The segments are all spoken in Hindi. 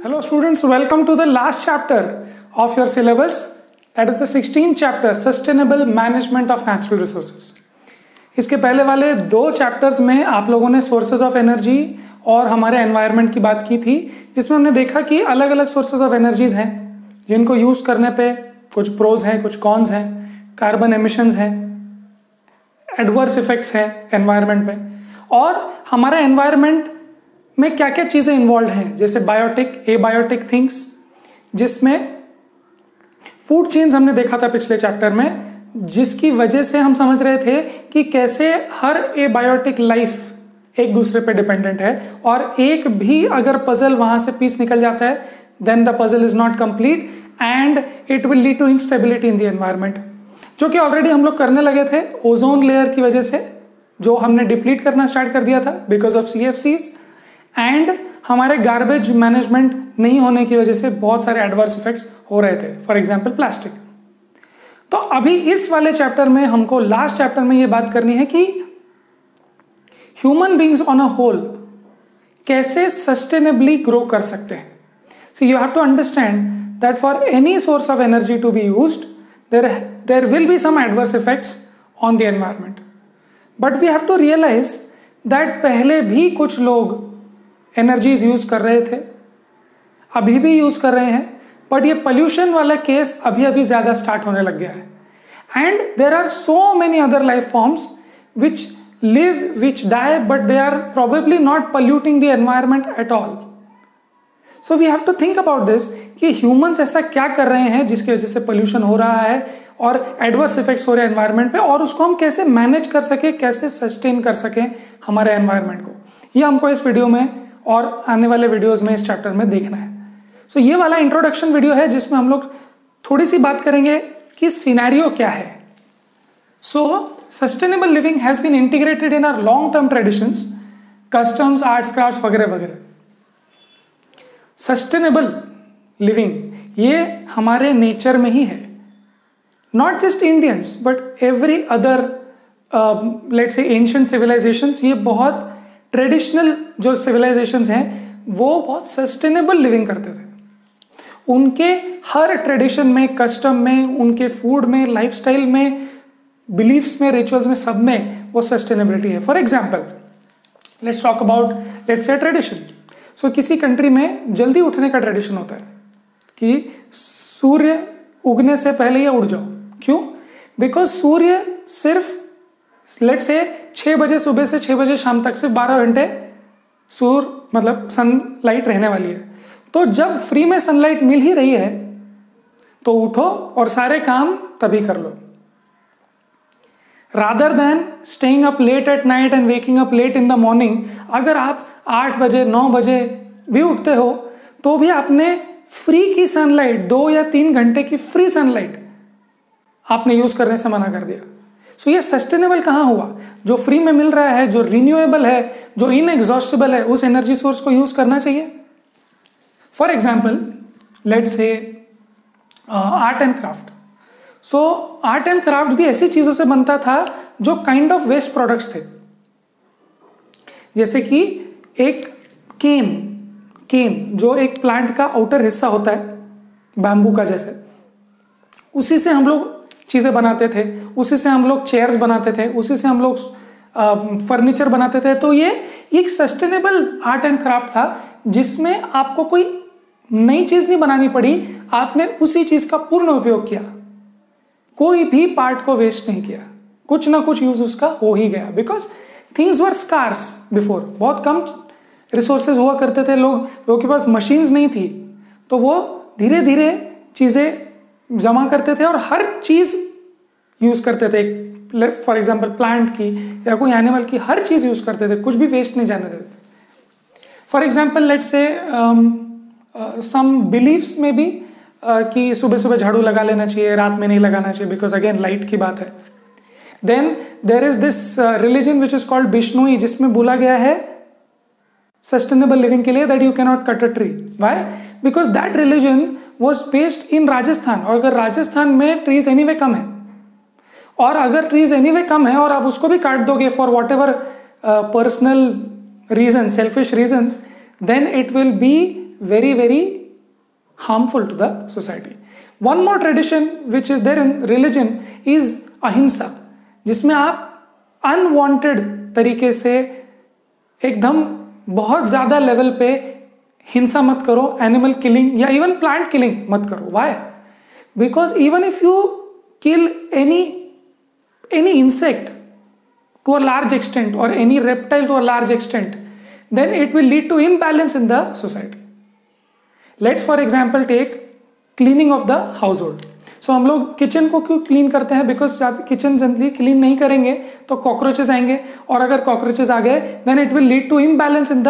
Hello students, welcome to the last chapter of your syllabus, that is the 16th chapter, Sustainable Management of Natural Resources. इसके पहले वाले दो चैप्टर्स में आप लोगों ने सोर्सेज ऑफ एनर्जी और हमारे एनवायरनमेंट की बात की थी, जिसमें हमने देखा कि अलग अलग सोर्सेज ऑफ एनर्जीज हैं जिनको यूज करने पे कुछ प्रोज हैं, कुछ कॉन्स हैं, कार्बन एमिशंस हैं, एडवर्स इफेक्ट्स हैं एनवायरनमेंट पे, और हमारा एनवायरनमेंट में क्या क्या चीजें इन्वॉल्व हैं, जैसे बायोटिक, एबायोटिक थिंग्स, जिसमें फूड चेन्स हमने देखा था पिछले चैप्टर में, जिसकी वजह से हम समझ रहे थे कि कैसे हर एबायोटिक लाइफ एक दूसरे पे डिपेंडेंट है और एक भी अगर पजल वहां से पीस निकल जाता है then the puzzle is not complete and it will lead to instability in the environment, जो कि ऑलरेडी हम लोग करने लगे थे ओजोन लेयर की वजह से, जो हमने डिप्लीट करना स्टार्ट कर दिया था बिकॉज ऑफ CFCs, एंड हमारे गार्बेज मैनेजमेंट नहीं होने की वजह से बहुत सारे एडवर्स इफेक्ट्स हो रहे थे, फॉर एग्जांपल प्लास्टिक। तो अभी इस वाले चैप्टर में हमको लास्ट चैप्टर में ये बात करनी है कि human beings on a whole कैसे सस्टेनेबली ग्रो कर सकते हैं। So you have to understand that for any source of energy to be used there will be some adverse effects on the environment, but we have to realize that पहले भी कुछ लोग एनर्जीज यूज कर रहे थे, अभी भी यूज कर रहे हैं, बट ये पोल्यूशन वाला केस अभी अभी ज्यादा स्टार्ट होने लग गया है। And there are so many other life forms which live, which die, but they are probably not polluting the environment at all. So we have to think about this कि ह्यूमंस ऐसा क्या कर रहे हैं जिसकी वजह से पोल्यूशन हो रहा है और एडवर्स इफेक्ट्स हो रहे हैं एनवायरमेंट पे, और उसको हम कैसे मैनेज कर सके, कैसे सस्टेन कर सके हमारे एनवायरमेंट को। ये हमको इस वीडियो में और आने वाले वीडियोस में इस चैप्टर में देखना है। सो ये वाला इंट्रोडक्शन वीडियो है जिसमें हम लोग थोड़ी सी बात करेंगे कि सिनेरियो क्या है। So sustainable living has been integrated in our long term traditions, customs, arts, crafts वगैरह वगैरह। सस्टेनेबल लिविंग ये हमारे नेचर में ही है, not just Indians but every other let's say ancient civilisations, ये बहुत ट्रेडिशनल जो सिविलाइजेशंस हैं वो बहुत सस्टेनेबल लिविंग करते थे। उनके हर ट्रेडिशन में, कस्टम में, उनके फूड में, लाइफस्टाइल में, बिलीफ्स में, रिचुअल्स में, सब में वो सस्टेनेबिलिटी है। For example let's talk about let's say tradition. So किसी कंट्री में जल्दी उठने का ट्रेडिशन होता है कि सूर्य उगने से पहले ही उठ जाओ। क्यों? बिकॉज सूर्य सिर्फ लेट्स से 6 बजे सुबह से 6 बजे शाम तक से 12 घंटे सूर्य मतलब सनलाइट रहने वाली है। तो जब फ्री में सनलाइट मिल ही रही है तो उठो और सारे काम तभी कर लो, rather than staying up late at night and waking up late in the morning. अगर आप 8 बजे 9 बजे भी उठते हो तो भी आपने फ्री की सनलाइट, 2 या 3 घंटे की फ्री सनलाइट आपने यूज करने से मना कर दिया। सो ये सस्टेनेबल कहाँ हुआ? जो फ्री में मिल रहा है, जो रिन्यूएबल है, जो इनएग्जॉस्टेबल है, उस एनर्जी सोर्स को यूज करना चाहिए। For example let's say art and craft. So art and craft भी ऐसी चीजों से बनता था जो काइंड ऑफ वेस्ट प्रोडक्ट्स थे, जैसे कि एक केन जो एक प्लांट का आउटर हिस्सा होता है बैम्बू का जैसे, उसी से हम लोग चीजें बनाते थे, उसी से हम लोग चेयर्स बनाते थे, उसी से हम लोग फर्नीचर बनाते थे। तो ये एक सस्टेनेबल आर्ट एंड क्राफ्ट था जिसमें आपको कोई नई चीज नहीं बनानी पड़ी, आपने उसी चीज का पूर्ण उपयोग किया, कोई भी पार्ट को वेस्ट नहीं किया, कुछ ना कुछ यूज उसका हो ही गया। Because things were scarce before, बहुत कम रिसोर्सेज हुआ करते थे, लोगों के पास मशीन्स नहीं थी, तो वो धीरे धीरे चीजें जमा करते थे और हर चीज यूज करते थे। फॉर एग्जाम्पल प्लांट की या कोई एनिमल की हर चीज यूज करते थे, कुछ भी वेस्ट नहीं जाने देते थे। For example let's say some beliefs में भी कि सुबह सुबह झाड़ू लगा लेना चाहिए, रात में नहीं लगाना चाहिए, बिकॉज अगेन लाइट की बात है। Then there is this religion which is called Bishnoi, जिसमें बोला गया है सस्टेनेबल लिविंग के लिए that you cannot cut a tree. Why? Because that religion was based in Rajasthan, और अगर राजस्थान में ट्रीज एनीवे कम है, और अगर ट्रीज एनीवे कम है और आप उसको भी काट दोगे for whatever personal reason, selfish reasons, then it will be very very harmful to the society. One more tradition which is there in religion is अहिंसा, जिसमें आप अनवांटेड तरीके से एकदम बहुत ज्यादा लेवल पे हिंसा मत करो, एनिमल किलिंग या इवन प्लांट किलिंग मत करो. Why? Because even if you kill any insect to a large extent or any reptile to a large extent, then it will lead to imbalance in the society. Let's for example take cleaning of the household. So हम लोग किचन को क्यों क्लीन करते हैं? बिकॉज किचन जनरली क्लीन नहीं करेंगे तो कॉकरोचेस आएंगे, और अगर कॉकरोचेस आ गए then it will lead to imbalance in the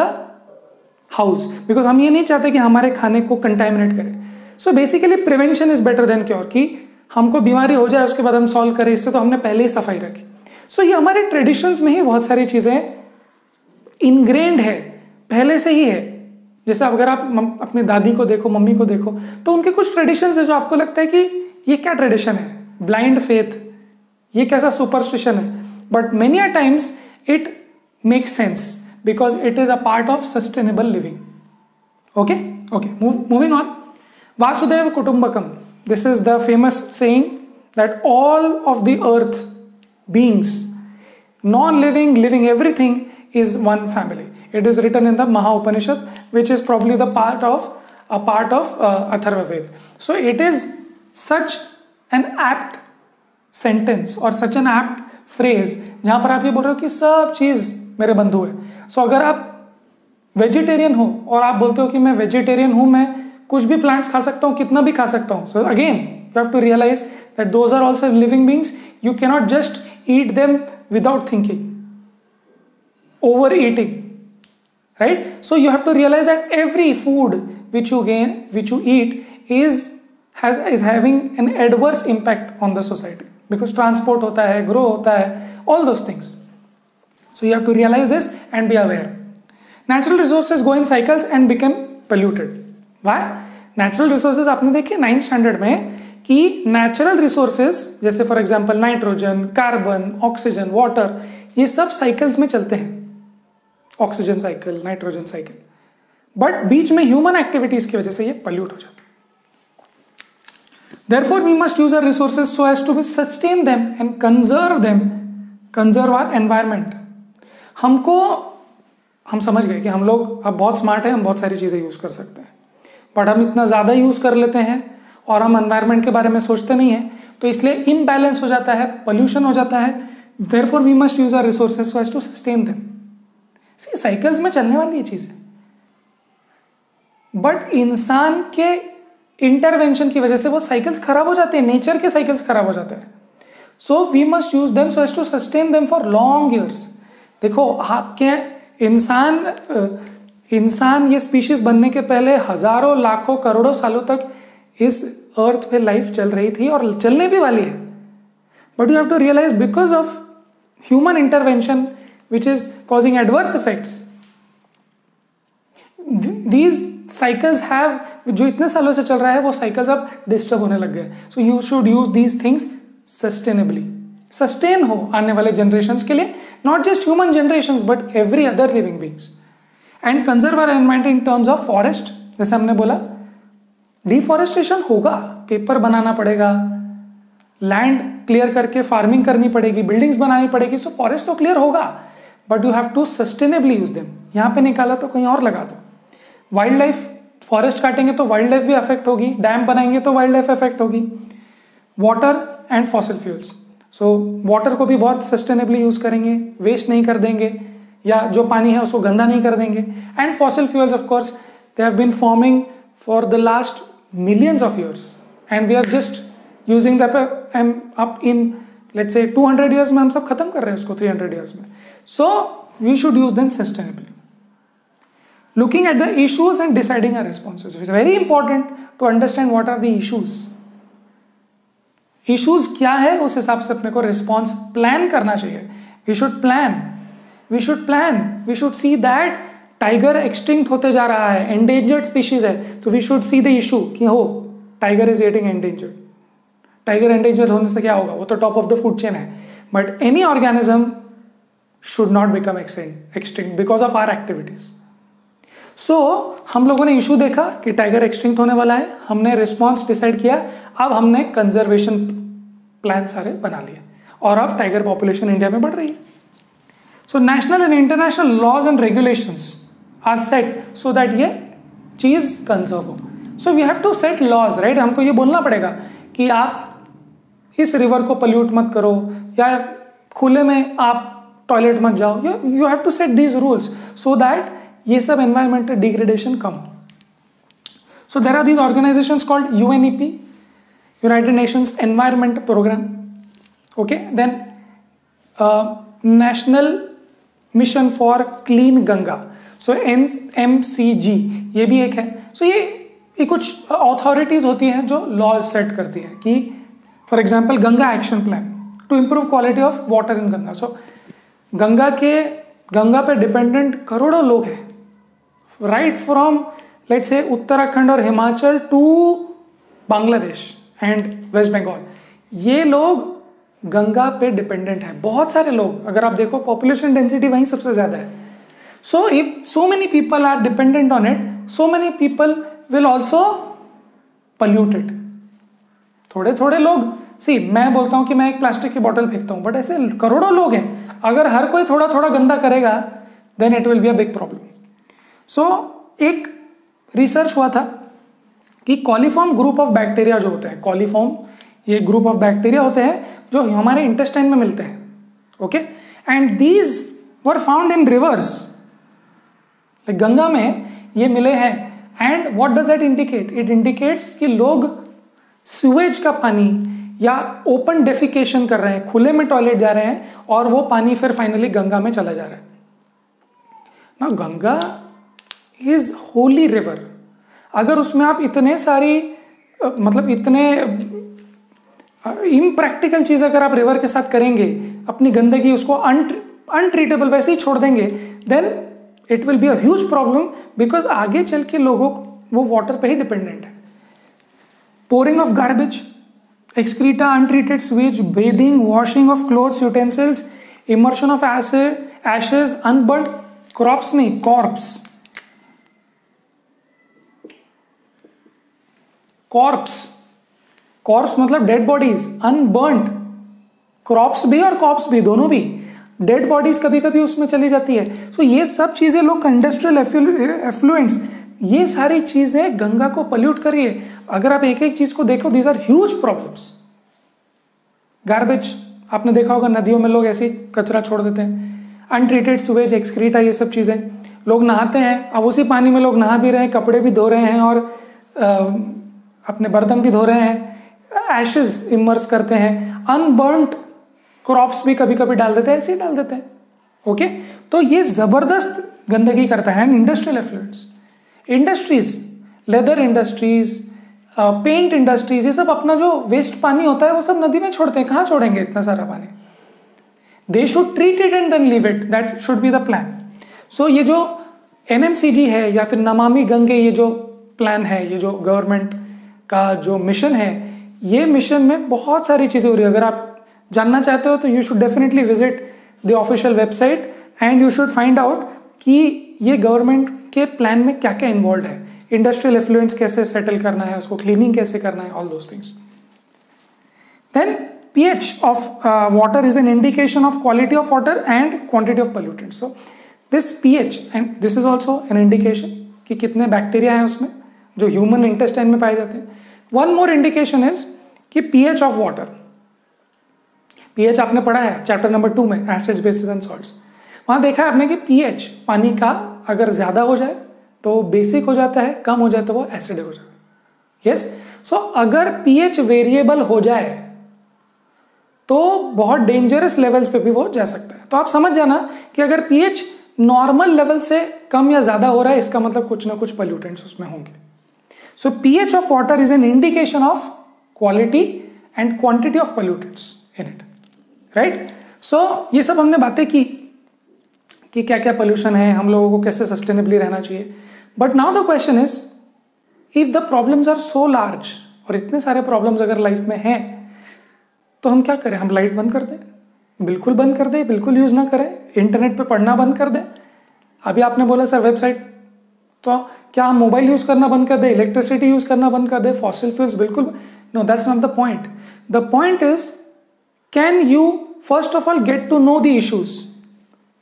house, because हम ये नहीं चाहते कि हमारे खाने को कंटामिनेट करें. So basically prevention is better than cure, कि हमको बीमारी हो जाए उसके बाद हम सॉल्व करें, इससे तो हमने पहले ही सफाई रखी. सो ये हमारे ट्रेडिशंस में ही बहुत सारी चीजें इनग्रेन्ड है, पहले से ही है. जैसे अगर आप अपनी दादी को देखो, मम्मी को देखो, तो उनके कुछ ट्रेडिशंस है जो आपको लगता है कि ये क्या ट्रेडिशन है, ब्लाइंड फेथ, ये कैसा सुपरस्टिशन है. But many a times it makes sense because it is a part of sustainable living. Okay okay, moving on. वासुदेव कुटुंबकम, this is the famous saying that all of the earth beings, non-living, living, everything is one family. It is written in the Maha Upanishad, which is probably a part of Atharva Ved. So it is such an apt sentence or such an apt phrase जहां पर आप ये बोल रहे हो कि सब चीज मेरे बंधु है. So अगर आप वेजिटेरियन हो और आप बोलते हो कि मैं वेजिटेरियन हूं, मैं कुछ भी प्लांट्स खा सकता हूं, कितना भी खा सकता हूं. So again you have to realize that those are also living beings. You cannot just eat them without thinking, overeating, right? So you have to realize that every food which you eat is having an adverse impact on the society, because transport hota hai, grow hota hai, all those things. So you have to realize this and be aware. Natural resources go in cycles and become polluted. Why? Natural resources आपने देखे 9th standard में कि नेचुरल रिसोर्सेज जैसे for example nitrogen, carbon, oxygen, water, ये सब साइकिल्स में चलते हैं. Oxygen cycle, nitrogen cycle. But बीच में ह्यूमन एक्टिविटीज की वजह से ये पॉल्यूट हो जाता है. Therefore we must use our resources so as to sustain them and conserve them, conserve our environment. हम समझ गए कि हम लोग अब बहुत स्मार्ट हैं, हम बहुत सारी चीजें यूज कर सकते हैं, बट हम इतना ज्यादा यूज कर लेते हैं और हम एनवायरनमेंट के बारे में सोचते नहीं है, तो इसलिए इम्बैलेंस हो जाता है, पोल्यूशन हो जाता है. Therefore we must use our resources so as to sustain them. See cycles में चलने वाली ये चीज है, बट इंसान के इंटरवेंशन की वजह से वो साइकिल्स खराब हो जाते हैं, नेचर के साइकिल्स खराब हो जाते हैं. So we must use them so as to sustain them for long years. देखो आपके इंसान ये स्पीशीज बनने के पहले हजारों, लाखों, करोड़ों सालों तक इस अर्थ पे लाइफ चल रही थी और चलने भी वाली है. But you have to realise because of human intervention which is causing adverse effects, these cycles have, जो इतने सालों से चल रहा है वो साइकिल्स अब डिस्टर्ब होने लग गए. So you should use these things sustainably, sustain हो आने वाले जनरेशंस के लिए, not just human generations but every other living beings. And conserve our environment in terms of forest. जैसे हमने बोला डिफॉरेस्टेशन होगा, पेपर बनाना पड़ेगा, लैंड क्लियर करके फार्मिंग करनी पड़ेगी, बिल्डिंग्स बनानी पड़ेगी. सो फॉरेस्ट तो क्लियर होगा, but you have to sustainably use them. यहां पे निकाला तो कहीं और लगा दो. वाइल्ड लाइफ, फॉरेस्ट काटेंगे तो वाइल्ड लाइफ भी अफेक्ट होगी, डैम बनाएंगे तो वाइल्ड लाइफ अफेक्ट होगी. Water and fossil fuels. So water को भी बहुत सस्टेनेबली यूज करेंगे, वेस्ट नहीं कर देंगे, या जो पानी है उसको गंदा नहीं कर देंगे. And fossil fuels of course they have been forming for the last millions of years and we are just using that up in let's say 200 years में हम सब खत्म कर रहे हैं उसको 300 years में. So we should use them sustainably. Looking at the issues and deciding our responses, which is very important to understand what are the issues. Issues क्या है उस हिसाब से अपने को response plan करना चाहिए. We should plan. We should see that tiger extinct होते जा रहा है, एंडेंजर्ड स्पीशीज है, तो we should see the issue कि how tiger is getting endangered. Tiger endangered होने से क्या होगा, वो तो top of the food chain है, but any organism should not become extinct because of our activities. So हम लोगों ने इशू देखा कि टाइगर एक्सटिंक्ट होने वाला है, हमने रिस्पॉन्स डिसाइड किया, अब हमने कंजर्वेशन प्लान सारे बना लिए और अब टाइगर पॉपुलेशन इंडिया में बढ़ रही है. So national and international laws and regulations are set so that ये चीज कंजर्व हो. So we have to set laws, right. हमको ये बोलना पड़ेगा कि आप इस रिवर को पोल्यूट मत करो या खुले में आप टॉयलेट मत जाओ. You have to set these rules so that ये सब एनवायरमेंटल डिग्रेडेशन कम. So there are these organisations called UNEP, United Nations Environment Programme. Okay, then National Mission for Clean Ganga, so NMCG, ये भी एक है. सो ये कुछ अथॉरिटीज होती हैं जो लॉज सेट करती हैं कि for example Ganga action plan to improve quality of water in Ganga. So Ganga पे डिपेंडेंट करोड़ों लोग हैं, right from let's say Uttarakhand और Himachal to Bangladesh and West Bengal. ये लोग गंगा पे डिपेंडेंट है, बहुत सारे लोग. अगर आप देखो पॉपुलेशन डेंसिटी वहीं सबसे ज्यादा है. So if so many people are dependent on it, so many people will also pollute it. थोड़े थोड़े लोग, सी मैं बोलता हूं कि मैं एक प्लास्टिक की बोतल फेंकता हूं, बट ऐसे करोड़ों लोग हैं. अगर हर कोई थोड़ा थोड़ा गंदा करेगा then it will be a big problem. So एक रिसर्च हुआ था कि कॉलीफॉर्म ग्रुप ऑफ बैक्टीरिया जो होते हैं, कॉलीफॉर्म ये ग्रुप ऑफ बैक्टीरिया होते हैं जो हमारे इंटेस्टाइन में मिलते हैं. Okay, and these were found in reverse. Ganga में ये मिले हैं. And what does that indicate? It indicates कि लोग सीवेज का पानी या ओपन डेफिकेशन कर रहे हैं, खुले में टॉयलेट जा रहे हैं और वो पानी फिर फाइनली गंगा में चला जा रहा है. ना गंगा इज होली रिवर. अगर उसमें आप इतने सारी मतलब इतने इम्प्रैक्टिकल चीज अगर आप रिवर के साथ करेंगे, अपनी गंदगी उसको अनट्रीटेबल वैसे ही छोड़ देंगे, then it will be a huge problem because आगे चल के लोगों वो वाटर पे ही डिपेंडेंट है. Pouring of garbage, excreta, untreated sewage, bathing, washing of clothes, utensils, immersion of ashes, unburnt crops नहीं, corpse. corpse मतलब dead bodies, unburnt crops भी और corpse भी, दोनों भी dead bodies कभी कभी उसमें चली जाती है. So ये सब चीजें लोग इंडस्ट्रियल एफ्लुएंट्स, ये सारी चीजें गंगा को पोल्यूट कर रही है. अगर आप एक एक चीज को देखो, these are huge problems. Garbage आपने देखा होगा, नदियों में लोग ऐसे ही कचरा छोड़ देते हैं. अनट्रीटेड सुवेज, एक्सक्रीटा, ये सब चीजें. लोग नहाते हैं, अब उसी पानी में लोग नहा भी रहे हैं, कपड़े भी धो रहे हैं और अपने बर्तन भी धो रहे हैं. एशेज इमर्स करते हैं. अनबर्न्ड क्रॉप्स भी कभी कभी डाल देते हैं, ऐसे ही डाल देते हैं. ओके, तो ये जबरदस्त गंदगी करता है. Industrial effluents, industries, leather industries, paint industries, ये सब अपना जो वेस्ट पानी होता है वो सब नदी में छोड़ते हैं. कहाँ छोड़ेंगे इतना सारा पानी? They should treat it and then leave it. That should be the plan. So ये जो NMCG है या फिर नमामि गंगे, ये जो प्लान है, ये जो गवर्नमेंट का जो मिशन है, ये मिशन में बहुत सारी चीजें हो रही है. अगर आप जानना चाहते हो तो you should definitely visit the official website and you should find out कि ये गवर्नमेंट के प्लान में क्या क्या इन्वॉल्व है. इंडस्ट्रियल एफ्लुएंट्स कैसे सेटल करना है, उसको क्लीनिंग कैसे करना है, all those things. Then pH of water is an indication of quality of water and quantity of pollutants. So this pH, and this is also an indication कि कितने बैक्टीरिया हैं उसमें जो ह्यूमन इंटेस्टाइन में पाए जाते हैं. वन मोर इंडिकेशन इज कि pH ऑफ वाटर. pH आपने पढ़ा है चैप्टर नंबर 2 में, एसिड्स, बेसिस एंड सॉल्ट्स. वहां देखा है आपने कि pH पानी का अगर ज्यादा हो जाए तो बेसिक हो जाता है, कम हो जाए तो वो एसिडिक हो जाता है. यस, सो अगर pH वेरिएबल हो जाए तो बहुत डेंजरस लेवल्स पे भी वो जा सकता है. तो आप समझ जाना कि अगर pH नॉर्मल लेवल से कम या ज्यादा हो रहा है, इसका मतलब कुछ ना कुछ पोल्यूटेंट्स उसमें होंगे. So pH of water is an indication of quality and quantity of pollutants in it. Right, so ये सब हमने बातें की कि क्या क्या पोल्यूशन है, हम लोगों को कैसे सस्टेनेबली रहना चाहिए. But now the question is, if the problems are so large, और इतने सारे प्रॉब्लम्स अगर लाइफ में हैं, तो हम क्या करें? हम लाइट बंद कर दें? बिल्कुल बंद कर दें, बिल्कुल यूज ना करें, इंटरनेट पे पढ़ना बंद कर दें? अभी आपने बोला सर वेबसाइट तो क्या हम मोबाइल यूज करना बंद कर दे, इलेक्ट्रिसिटी यूज करना बंद कर दे, फॉसिल फ्यूल्स? बिल्कुल no, that's not the point. The point is can you first of all get to know the issues.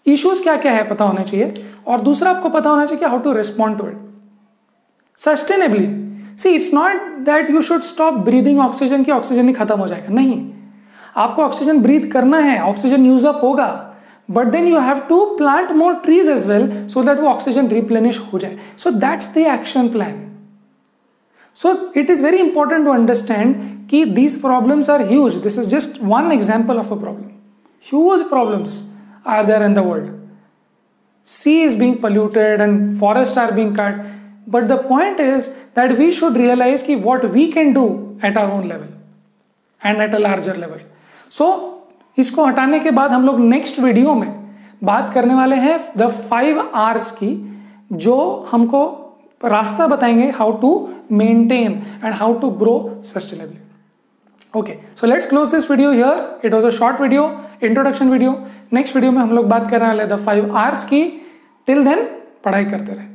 Issues क्या क्या है पता होना चाहिए, और दूसरा आपको पता होना चाहिए कि how to respond to it sustainably. See it's not that you should stop breathing oxygen कि ऑक्सीजन ही खत्म हो जाएगा. नहीं, आपको ऑक्सीजन ब्रीथ करना है, ऑक्सीजन यूज अप होगा, but then you have to plant more trees as well so that वो ऑक्सीजन रिप्लेनिश हो जाए. So that's the action plan. So it is very important to understand कि these problems are huge. This is just one example of a problem. Huge problems are there in the world. Sea is being polluted and forests are being cut. But the point is that we should realize कि what we can do at our own level and at a larger level. So इसको हटाने के बाद हम लोग नेक्स्ट वीडियो में बात करने वाले हैं the 5 R's की, जो हमको रास्ता बताएंगे how to maintain and how to grow sustainably. Okay, so let's close this video here. It was a short video, introduction video. Next video में हम लोग बात करने वाले द 5 R's की. टिल देन पढ़ाई करते रहे.